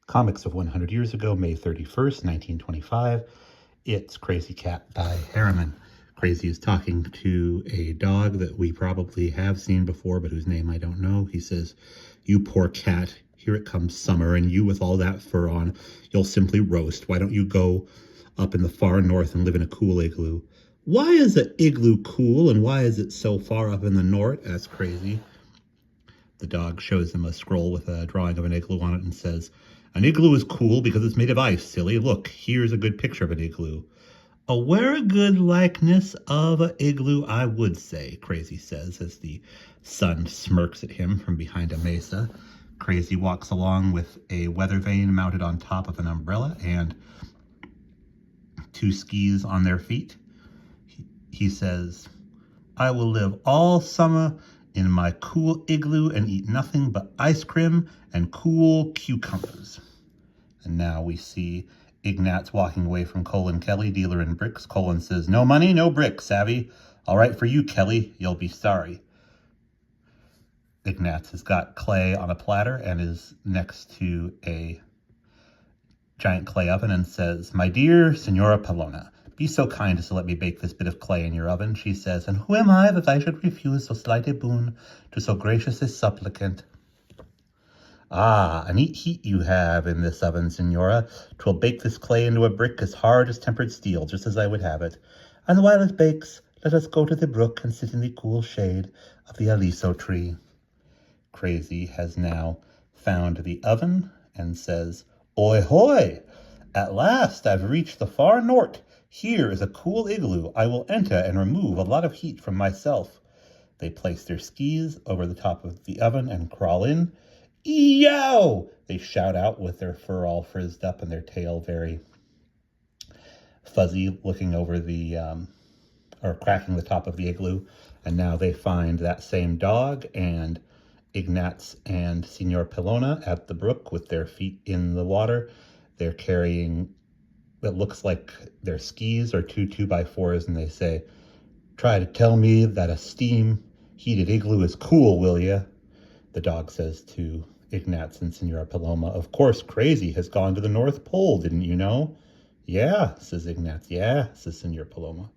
Comics of 100 Years Ago, May 31st, 1925. It's Crazy Cat by Herriman. Krazy is talking to a dog that we probably have seen before, but whose name I don't know. He says, "You poor cat, here it comes summer, and you with all that fur on, you'll simply roast. Why don't you go up in the far north and live in a cool igloo?" "Why is an igloo cool, and why is it so far up in the north?" asks Krazy. The dog shows him a scroll with a drawing of an igloo on it and says, "An igloo is cool because it's made of ice, silly. Look, here's a good picture of an igloo." "A very good likeness of an igloo, I would say," Krazy says as the sun smirks at him from behind a mesa. Krazy walks along with a weather vane mounted on top of an umbrella and two skis on their feet. He says, "I will live all summer in my cool igloo and eat nothing but ice cream and cool cucumbers." And now we see Ignatz walking away from Colin Kelly, dealer in bricks. Colin says, "No money, no bricks, savvy. All right for you, Kelly. You'll be sorry." Ignatz has got clay on a platter and is next to a giant clay oven and says, "My dear Senora Pelona, be so kind as to let me bake this bit of clay in your oven." She says, "And who am I that I should refuse so slight a boon to so gracious a supplicant?" "Ah, a neat heat you have in this oven, Senora. 'Twill bake this clay into a brick as hard as tempered steel, just as I would have it. And while it bakes, let us go to the brook and sit in the cool shade of the aliso tree." Krazy has now found the oven and says, "Oi hoy! At last I've reached the far north. Here is a cool igloo. I will enter and remove a lot of heat from myself." They place their skis over the top of the oven and crawl in. "Yow!" they shout out with their fur all frizzed up and their tail very fuzzy, looking over the, or cracking the top of the igloo. And now they find that same dog and Ignatz and Senor Pelona at the brook with their feet in the water. They're carrying what looks like their skis or two 2x4s, and they say, "Try to tell me that a steam-heated igloo is cool, will ya?" The dog says to Ignatz and Senora Paloma, "Of course, Krazy has gone to the North Pole, didn't you know?" "Yeah," says Ignatz. "Yeah," says Senor Paloma.